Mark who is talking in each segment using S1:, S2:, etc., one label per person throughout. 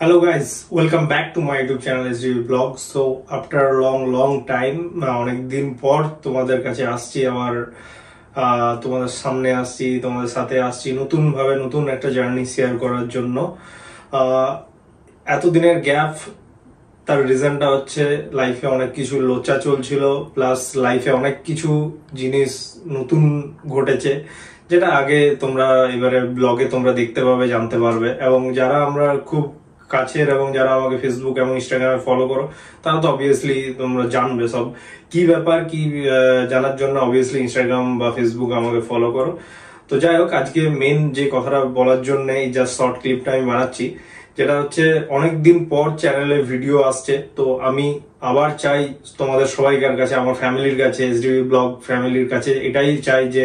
S1: Hello guys, welcome back to my YouTube channel SDV Vlog. So after a long time অনেকদিন পর তোমাদের কাছে আসছি আবার তোমাদের সামনে আসছি তোমাদের সাথে আসছি নতুন ভাবে নতুন একটা জার্নি শেয়ার করার জন্য এতদিনের গ্যাপ তার রিজনটা হচ্ছে লাইফে অনেক কিছু লোচা চলছিল প্লাস লাইফে অনেক কিছু জিনিস নতুন ঘটেছে যেটা আগে তোমরা এবারে ব্লগে তোমরা দেখতে পাবে জানতে পারবে এবং যারা আমরা খুব কাছের এবং যারা আমাকে ফেসবুক এবং ইনস্টাগ্রামে ফলো করো তারা তো অবভিয়াসলি তোমরা জানবে সব কি ব্যাপার কি জানার জন্য অবভিয়াসলি ইনস্টাগ্রাম বা ফেসবুক আমাকে ফলো করো। তো যাই হোক আজকে মেন যে কথাটা বলার জন্য এই জাস্ট শর্ট ক্লিপটা আমি বানাচ্ছি যেটা হচ্ছে অনেকদিন পর চ্যানেলে ভিডিও আসছে। তো আমি আবার চাই তোমাদের সবাইকার কাছে আমার ফ্যামিলির কাছে এসডিবি ব্লগ ফ্যামিলির কাছে এটাই চাই যে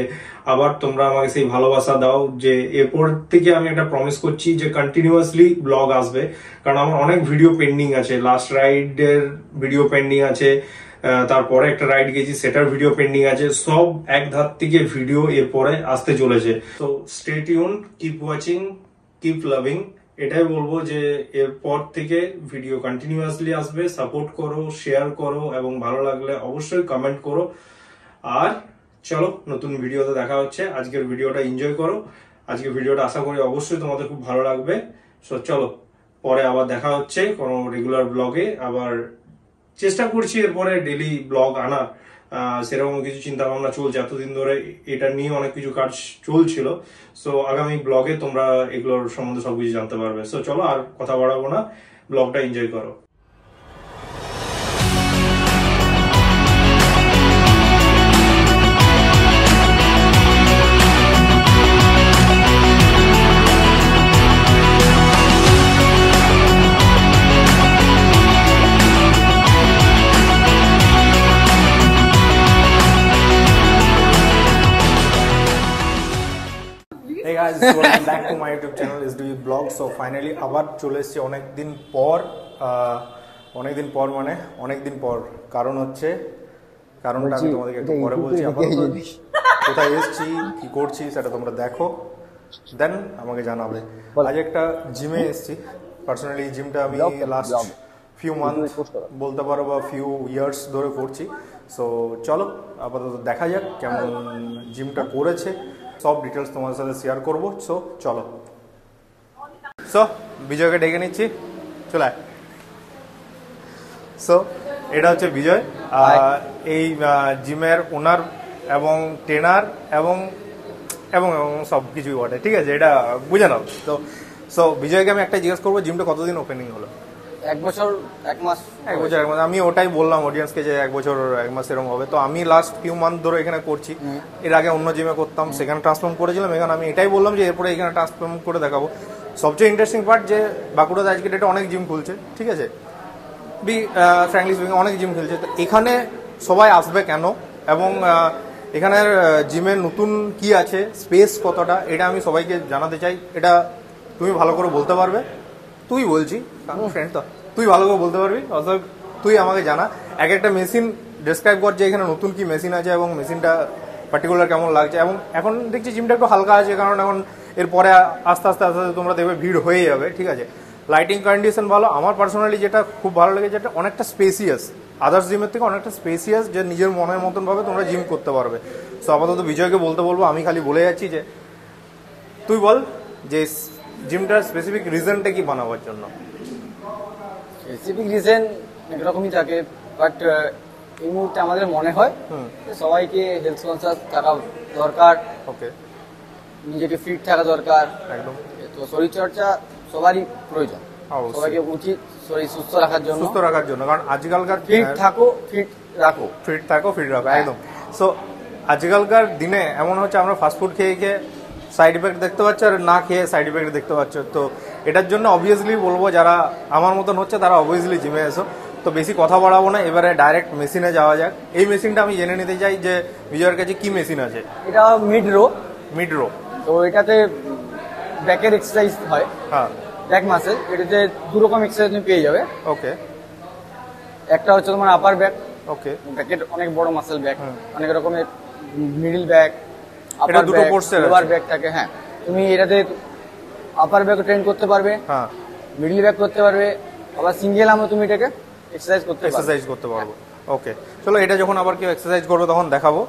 S1: আবার তোমরা আমাকে সেই ভালোবাসা দাও যে এরপর থেকে আমি একটা প্রমিস করছি যে কন্টিনিউয়াসলি ব্লগ আসবে কারণ আমার অনেক ভিডিও পেন্ডিং আছে, লাস্ট রাইডের ভিডিও পেন্ডিং আছে, তারপরে একটা রাইড গেছি সেটার ভিডিও পেন্ডিং আছে, সব এক ধার থেকে ভিডিও এরপরে আসতে চলেছে। তো stay tune, keep watching, keep loving, এটাই বলবো যে এরপর থেকে ভিডিও কন্টিনিউয়াসলি আসবে। সাপোর্ট করো, শেয়ার করো এবং ভালো লাগলে অবশ্যই কমেন্ট করো। আর চলো নতুন ভিডিওতে দেখা হচ্ছে। আজকের ভিডিওটা এনজয় করো, আজকের ভিডিওটা আশা করি অবশ্যই তোমাদের খুব ভালো লাগবে। সো চলো পরে আবার দেখা হচ্ছে কোনো রেগুলার ব্লগে। আবার চেষ্টা করছি এরপরে ডেলি ব্লগ আনার, সেরকম কিছু চিন্তা ভাবনা চলছে। এতদিন ধরে এটা নিয়ে অনেক কিছু কাজ চলছিল। সো আগামী ব্লগে তোমরা এগুলোর সম্বন্ধে সবকিছু জানতে পারবে। সো চলো আর কথা বাড়াবো না, ব্লগটা এনজয় করো। Hey guys, welcome back to my YouTube channel SDV Vlog. So finally আবার চলে এসেছি অনেকদিন পর মানে অনেকদিন পর। কারণ হচ্ছে কারণটা আমি তোমাদেরকে একটু পরে বলছি। আপাতত কোথায় এসেছি কি করছি সেটা তোমরা দেখো, দেন আমাকে জানাবে। আজ একটা জিমে এসেছি। পার্সোনালি জিমটা আমি লাস্ট ফিউ মান্থ বলতে পারো বা ফিউ ইয়ার্স ধরে করছি। সো চলো আপাতত দেখা যাক কেমন জিমটা করেছে, সব ডিটেলস তোমাদের সাথে শেয়ার করবো। সো চলো। সো বিজয়কে ডেকে নিচ্ছি, চলে। সো এটা হচ্ছে বিজয়, এই জিমের ওনার এবং ট্রেনার এবং এবং সব কিছুই বটে, ঠিক আছে, এটা বুঝে নাও। তো সো বিজয়কে আমি একটা জিজ্ঞেস করবো, জিমটা কতদিন ওপেনিং হলো?
S2: এক বছর এক মাস।
S1: আমি ওটাই বললাম অডিয়েন্সকে যে 1 বছর 1 মাস এরকম হবে। তো আমি লাস্ট ফিউ মান্থ ধরে এখানে করছি। এর আগে অন্য জিমে করতাম, সেখানে ট্রান্সফর্ম করেছিলাম। এখানে আমি এটাই বললাম যে এরপরে এখানে ট্রান্সফর্ম করে দেখাবো। সবচেয়ে ইন্টারেস্টিং পার্ট যে বাঁকুড়াতে আজকে ডেটে অনেক জিম খুলছে, ঠিক আছে, ফ্র্যাঙ্কলি স্পিকিং অনেক জিম খুলছে। তো এখানে সবাই আসবে কেন এবং এখানের জিমের নতুন কি আছে, স্পেস কতটা, এটা আমি সবাইকে জানাতে চাই। এটা তুমি ভালো করে বলতে পারবে। তুই বলছি ফ্রেন্ড, তো তুই ভালো করে বলতে পারবি, অতএব তুই আমাকে জানা। এক একটা মেশিন ডেসক্রাইব কর যে এখানে নতুন কি মেশিন আছে এবং মেশিনটা পার্টিকুলার কেমন লাগছে। এবং এখন দেখছি জিমটা একটু হালকা আছে, কারণ এখন এরপরে আস্তে আস্তে আস্তে আস্তে তোমরা দেখবে ভিড় হয়ে যাবে, ঠিক আছে। লাইটিং কন্ডিশন ভালো। আমার পার্সোনালি যেটা খুব ভালো লেগেছে, যেটা অনেকটা স্পেসিয়াস, আদার্স জিমের থেকে অনেকটা স্পেসিয়াস, যে নিজের মনের মতন ভাবে তোমরা জিম করতে পারবে। সো আপাতত বিজয়কে বলতে বলবো, আমি খালি বলে যাচ্ছি যে তুই বল যে জিমটার স্পেসিফিক রিজনটা কি বানাবার জন্য।
S2: স্পেসিফিক রিজন একরকমই থাকে, বাট এই মুহূর্তে আমাদের মনে হয় সবাইকে হেলথ কনসাস থাকা দরকার।
S1: ওকে,
S2: নিজেকে ফিট থাকা দরকার
S1: একদম।
S2: তো শরীরচর্চা সবারই প্রয়োজন, সবাইকে উচিত শরীর সুস্থ রাখার জন্য,
S1: কারণ আজকালকার
S2: ফিট থাকো ফিট রাখো,
S1: একদম। সো আজকালকার দিনে এমন হচ্ছে আমরা ফাস্টফুড খেয়ে খেয়ে সাইড ইফেক্ট দেখতে পাচ্ছ আর না খেয়ে সাইড ইফেক্ট দেখতে পাচ্ছ। তো এটার জন্য অবভিয়াসলি বলবো যারা আমার মতন হচ্ছে তারা অবভিয়াসলি জিমে এসো। তো বেশি কথা বাড়াবো না, এবারে ডাইরেক্ট মেশিনে যাওয়া যাক। এই মেশিনটা আমি জেনে নিতে চাই যে বিজয়ের কাছে কি মেশিন আছে।
S2: এটা মিড রো। তো এটাতে ব্যাকের এক্সারসাইজ হয়, হ্যাঁ, ব্যাক মাসেল। এটাতে 2 রকম এক্সারসাইজ তুমি পেয়ে যাবে।
S1: ওকে,
S2: একটা হচ্ছে তোমার আপার ব্যাক। ওকে, ব্যাকের অনেক বড় মাসেল ব্যাক, অনেক রকমের মিডল ব্যাক, আপার ব্যাক, লোয়ার ব্যাক থাকে। হ্যাঁ, তুমি এটাতে আপার ব্যাক ট্রেন করতে পারবে, হ্যাঁ, মিডল ব্যাক করতে পারবে, আবার সিঙ্গেল আমও তুমি এটাকে এক্সারসাইজ করতে
S3: পারবো। ওকে, চলো এটা যখন আবার কেউ এক্সারসাইজ করবে তখন দেখাবো।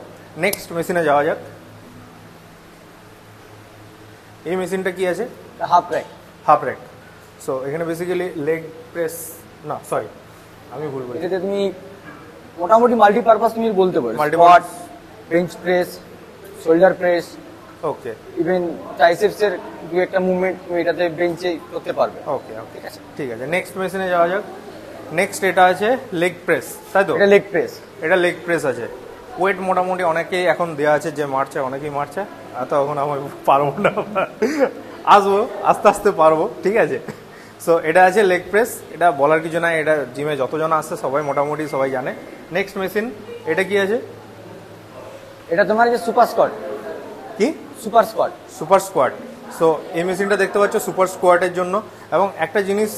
S3: নেক্সট মেশিনে যাওয়া যাক। এই মেশিনটা কি আছে? Half rack. সো এখানে বেসিক্যালি লেগ প্রেস, না সরি আমি ভুল বলছি,
S2: এটাতে তুমি মোটামুটি মাল্টিপারপাস তুমি বলতে পারো, squat, bench press, shoulder press,
S3: okay,
S2: even triceps এর দু একটা মুভমেন্ট তুমি এটাতে বেঞ্চে করতে পারবে।
S3: ওকে ঠিক আছে, ঠিক আছে। নেক্সট মেশিনে যাওয়া যাক। নেক্সট এটা আছে লেগ প্রেস, তাই তো?
S2: এটা লেগ প্রেস,
S3: এটা লেগ প্রেস আছে। ওয়েট মোটামুটি অনেকেই এখন দেওয়া আছে, যে মারছে অনেকেই মারছে, এত এখন আমি পারবো না, আসবো আস্তে আস্তে পারবো, ঠিক আছে। সো এটা আছে লেগ প্রেস, এটা বলার কিছু নাই, এটা জিমে যতজন আসছে সবাই মোটামুটি সবাই জানে। নেক্সট মেশিন এটা কি আছে?
S2: এটা তোমার যে সুপার স্কোয়াট।
S3: কি?
S2: Super squat.
S3: Super squat. So এই মেশিনটা দেখতে পাচ্ছ সুপার স্কোয়াটের জন্য। এবং একটা জিনিস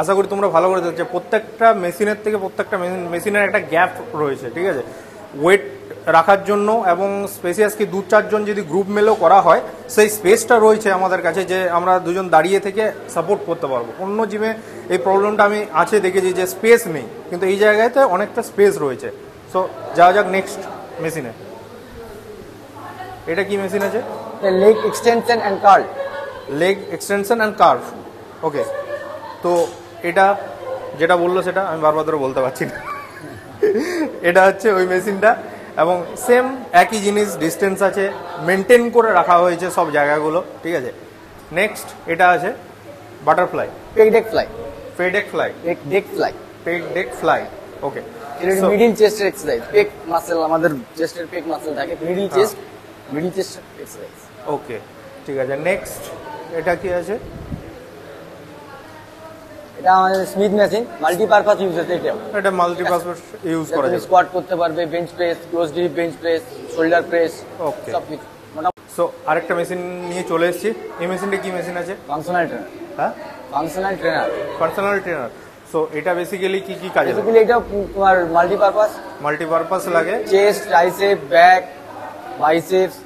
S3: আশা করি তোমরা ভালো করে দেখছো, প্রত্যেকটা মেশিনের থেকে প্রত্যেকটা মেশিনের একটা গ্যাপ রয়েছে, ঠিক আছে, ওয়েট রাখার জন্য। এবং স্পেসিয়াসকে 2-4 জন যদি গ্রুপ মেলেও করা হয়, সেই স্পেসটা রয়েছে আমাদের কাছে যে আমরা দুজন দাঁড়িয়ে থেকে সাপোর্ট করতে পারবো। অন্য জিমে এই প্রবলেমটা আমি আছে দেখেছি যে স্পেস নেই, কিন্তু এই জায়গাতে অনেকটা স্পেস রয়েছে। সো যাওয়া যাক নেক্সট মেশিনে। এটা কি মেশিন আছে?
S2: Leg extension and curl.
S3: Leg extension and curl, okay. তো এটা যেটা বললো সেটা আমি বারবার ধরে বলতে পারছি না। এটা হচ্ছে ওই মেশিনটা, এবং সেম একই জিনিস, ডিস্টেন্স আছে, মেনটেন করে রাখা হয়েছে সব জায়গাগুলো, ঠিক আছে। নেক্সট এটা আছে বাটারফ্লাই,
S2: পেক ডেক ফ্লাই।
S3: পেক ফ্লাই, পেক ডেক ফ্লাই, ওকে।
S2: এটা মিডল চেস্টের এক্সারসাইজ। পেক মাসল, আমাদের চেস্টের পেক মাসল থাকে, মিডল চেস্ট এক্সারসাইজ।
S3: ওকে, ঠিক আছে। নেক্সট এটা কি আছে?
S2: এটা আমাদের স্মিথ মেশিন, মাল্টিপারপাস ইউজ হচ্ছে।
S3: এটা মাল্টিপারপাস ইউজ করা যায়,
S2: স্কোয়াট করতে পারবে, bench press, close grip bench press, shoulder press,
S3: okay
S2: সবকিছু।
S3: সো আরেকটা মেশিন নিয়ে চলে এসেছি। এই মেশিনটা কি মেশিন আছে?
S2: Functional trainer.
S3: হ্যাঁ,
S2: ফাংশনাল ট্রেনার।
S3: সো এটা বেসিক্যালি কি কি কাজে লাগে?
S2: বেসিক্যালি এটা তোমার
S3: মাল্টিপারপাস লাগে।
S2: চেস্ট, ট্রাইসেপ, ব্যাক, বাইসেপস,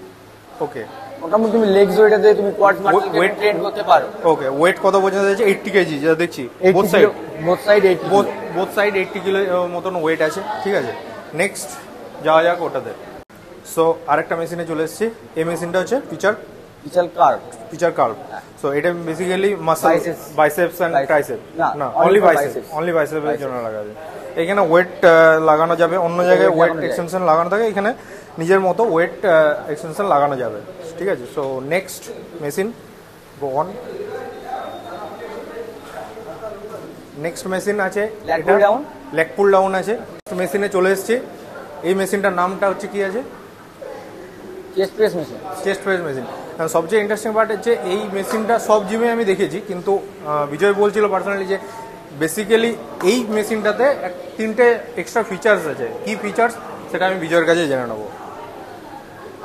S3: ওকে।
S2: মোটামুটি তুমি লেগস ওইটাতে তুমি কোয়াড মাসল ট্রেন করতে পারো।
S3: ওকে, ওয়েট কত পর্যন্ত আছে? 80 কেজি, যেটা দেখছি বোথ সাইড 80 কিলো মতন ওয়েট আছে, ঠিক আছে। নেক্সট যাওয়া যাক ওটাতে। সো আরেকটা মেশিনে চলে এসেছি। এই মেশিনটা হচ্ছে পিচার কার্ভ। সো এটা basically muscle, biceps and tricep, না অনলি বাইসেপের জন্য লাগা যায়। এখানে ওয়েট লাগানো যাবে, অন্য জায়গায় ওয়েট এক্সটেনশন লাগানো থাকে, এখানে নিজের মতো ওয়েট এক্সটেনশন লাগানো যাবে, ঠিক আছে। So next machine, go on. Next machine আছে লেগ পুল ডাউন আছে। মেশিনে চলে এসেছি। এই মেশিনটার নামটা হচ্ছে কি আছে?
S2: Chest press machine.
S3: সবচেয়ে ইন্টারেস্টিং পার্ট হচ্ছে এই মেশিনটা সব জিমে আমি দেখেছি, কিন্তু বিজয় বলছিল পার্সোনালি যে বেসিক্যালি এই মেশিনটাতে 3টে এক্সট্রা ফিচার্স আছে। কি ফিচার্স সেটা আমি বিজয়ের কাছে জেনে নেবো।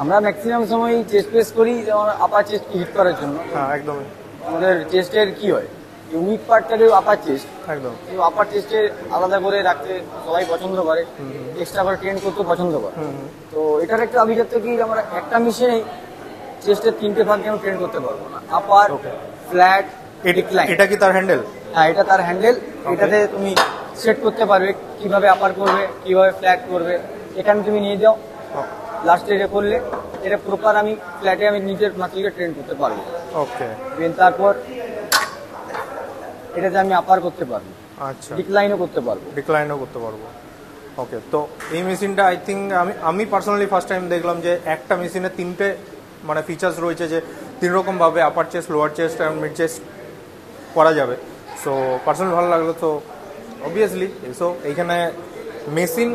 S2: আমরা ম্যাক্সিমাম সময় চেস্ট প্রেস করি যেমন আপার চেস্ট হিট করার জন্য।
S3: হ্যাঁ, একদমই।
S2: আমাদের চেস্টের কি হয়, উইক পার্টটাকে আপার চেস্ট,
S3: একদম
S2: আপার চেস্টে আলাদা করে রাখতে সবাই পছন্দ করে, এক্সট্রা করে ট্রেন করতে পছন্দ করে। তো এটার একটা অভিজ্ঞতা কি, আমরা একটা মেশিনে চেস্টের 3টে ভাগে আমি ট্রেন করতে পারবো না, আপার, ফ্ল্যাট, ডিক্লাইন।
S3: এটা কি তার হ্যান্ডেল?
S2: হ্যাঁ, এটা তার হ্যান্ডেল। এটাতে তুমি সেট করতে পারবে কিভাবে আপার করবে, কিভাবে ফ্ল্যাট করবে। এখানে তুমি নিয়ে যাও, লাস্ট এটা করলে এটা প্রপার আমি ফ্ল্যাটে আমি নিজের মাসলকে ট্রেন করতে পারবো।
S3: ওকে,
S2: দেন তারপর এটাতে আমি আপার করতে পারবো,
S3: আচ্ছা,
S2: ডিক্লাইনও করতে পারবো।
S3: ওকে, তো এই মেশিনটা আই থিঙ্ক আমি পার্সোনালি ফার্স্ট টাইম দেখলাম যে একটা মেশিনে 3টে মানে ফিচার্স রয়েছে, যে 3 রকম ভাবে আপার চেস্ট, লোয়ার চেস্ট আর মিড চেস্ট করা যাবে। সো পার্সোনালি ভালো লাগলো। তো অবভিয়াসলি সো এইখানে মেশিন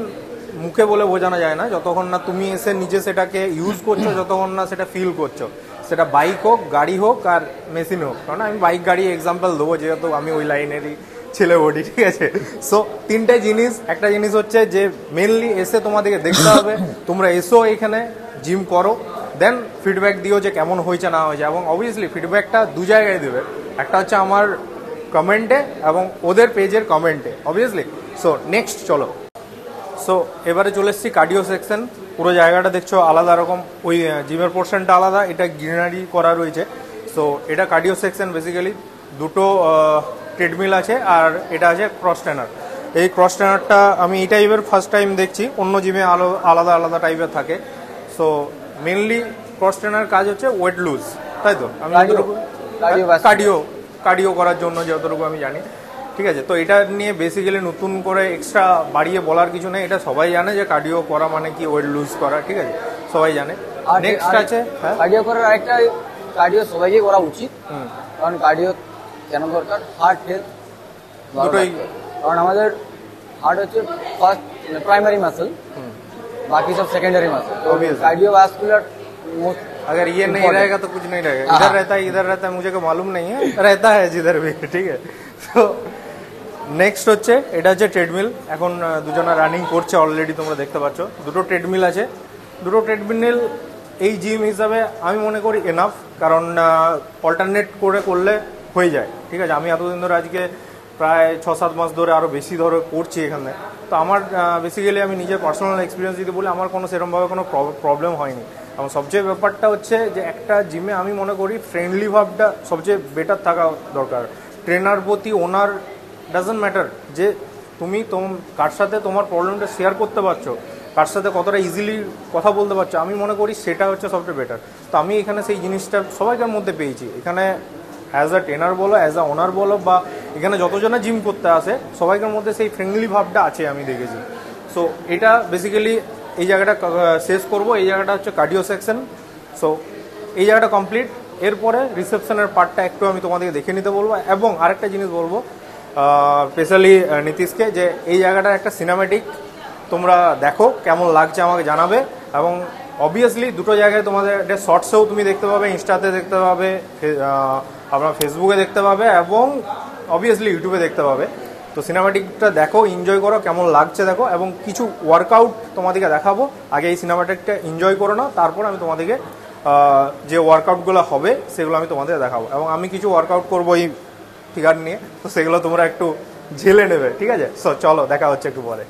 S3: মুখে বলে বোঝানো যায় না, যতক্ষণ না তুমি এসে নিজে সেটাকে ইউজ করছো, যতক্ষণ না সেটা ফিল করছো। সেটা বাইক হোক, গাড়ি হোক আর মেশিন হোক। কারণ আমি বাইক গাড়ি এক্সাম্পল দেবো, যেহেতু আমি ওই লাইনেরই ছেলে বডি, ঠিক আছে। সো 3টে জিনিস। একটা জিনিস হচ্ছে যে মেনলি এসে তোমাদেরকে দেখতে হবে, তোমরা এসো এখানে জিম করো, দেন ফিডব্যাক দিও যে কেমন হয়েছে না হয়েছে। এবং অবভিয়াসলি ফিডব্যাকটা 2 জায়গায় দেবে, একটা হচ্ছে আমার কমেন্টে এবং ওদের পেজের কমেন্টে, অবভিয়াসলি। সো নেক্সট চলো। সো এবারে চলে এসেছি কার্ডিও সেকশন। পুরো জায়গাটা দেখছো আলাদা রকম, ওই জিমের পোর্শনটা আলাদা, এটা গ্রিনারি করা রয়েছে। সো এটা কার্ডিও সেকশন। বেসিক্যালি দুটো ট্রেডমিল আছে আর এটা আছে ক্রস ট্রেনার। এই ক্রস ট্রেনারটা আমি এই টাইপের ফার্স্ট টাইম দেখছি, অন্য জিমে আলাদা আলাদা টাইপের থাকে। সো মেনলি ক্রস ট্রেনার কাজ হচ্ছে ওয়েট লুজ, তাই তো? আমি কার্ডিও করার জন্য যতটুকু আমি জানি, ঠিক আছে। তো এটা নিয়ে বেসিক্যালি নতুন করে এক্সট্রা বাড়িয়ে বলার কিছু নেই, এটা সবাই জানে যে কার্ডিও করা মানে কি ওয়েট লুজ করা, ঠিক আছে, সবাই জানে। নেক্সট আছে
S2: কার্ডিও করার আরেকটা, কার্ডিও সবাইকে করা উচিত, কারণ কার্ডিও কেন দরকার, হার্ট হেলথ
S3: দুটোই।
S2: কারণ আমাদের हार्ट হচ্ছে ফার্স্ট प्राइमरी मसल, बाकी सब सेकेंडरी मसल। तो कार्डियोवास्कुलर
S3: अगर ये नहीं रहेगा तो कुछ नहीं रहेगा। इधर रहता है मुझे को मालूम नहीं है, रहता है जिधर भी, ठीक है। तो নেক্সট হচ্ছে এটা হচ্ছে ট্রেডমিল। এখন দুজনা রানিং করছে অলরেডি, তোমরা দেখতে পাচ্ছ। দুটো ট্রেডমিল আছে, দুটো ট্রেডমিল এই জিম হিসাবে আমি মনে করি এনাফ, কারণ অল্টারনেট করে করলে হয়ে যায়, ঠিক আছে। আমি এতদিন ধরে আজকে প্রায় 6-7 মাস ধরে, আরও বেশি ধরে করছি এখানে। তো আমার বেসিক্যালি আমি নিজের পার্সোনাল এক্সপিরিয়েন্স যদি বলি, আমার কোনো সেরকমভাবে কোনো প্রবলেম হয়নি। এবং সবচেয়ে ব্যাপারটা হচ্ছে যে একটা জিমে আমি মনে করি ফ্রেন্ডলি ভাবটা সবচেয়ে বেটার থাকা দরকার। ট্রেনার প্রতি ওনার ডাজন্ট ম্যাটার যে তুমি কার সাথে তোমার প্রবলেমটা শেয়ার করতে পারছো, কার সাথে কতটা ইজিলি কথা বলতে পারছো, আমি মনে করি সেটা হচ্ছে সবচেয়ে বেটার। তো আমি এখানে সেই জিনিসটা সবাইকার মধ্যে পেয়েছি। এখানে অ্যাজ আ ট্রেনার বলো, অ্যাজ আ ওনার বলো, বা এখানে যতজনা জিম করতে আসে সবাইকার মধ্যে সেই ফ্রেন্ডলি ভাবটা আছে আমি দেখেছি। সো এটা বেসিক্যালি এই জায়গাটা শেষ করব। এই জায়গাটা হচ্ছে কার্ডিও সেকশন। সো এই জায়গাটা কমপ্লিট। এরপরে রিসেপশনের পার্টটা একটু আমি তোমাদেরকে দেখে নিতে বলবো। এবং আরেকটা জিনিস বলবো স্পেশালি নীতিশকে, যে এই জায়গাটা একটা সিনেমেটিক, তোমরা দেখো কেমন লাগছে আমাকে জানাবে। এবং অবভিয়াসলি দুটো জায়গায় তোমাদের একটা শর্টসেও তুমি দেখতে পাবে, ইনস্টাতে দেখতে পাবে, আপনার ফেসবুকে দেখতে পাবে, এবং অবভিয়াসলি ইউটিউবে দেখতে পাবে। তো সিনেমাটিকটা দেখো, এনজয় করো, কেমন লাগছে দেখো। এবং কিছু ওয়ার্কআউট তোমাদেরকে দেখাবো, আগে এই সিনেমাটিকটা এনজয় করো না, তারপর আমি তোমাদেরকে যে ওয়ার্কআউটগুলো হবে সেগুলো আমি তোমাদের দেখাবো। এবং আমি কিছু ওয়ার্কআউট করবো এই ফিগার নিয়ে, তো সেগুলো তোমরা একটু ঝেলে নেবে, ঠিক আছে। সো চলো দেখা হচ্ছে একটু পরে।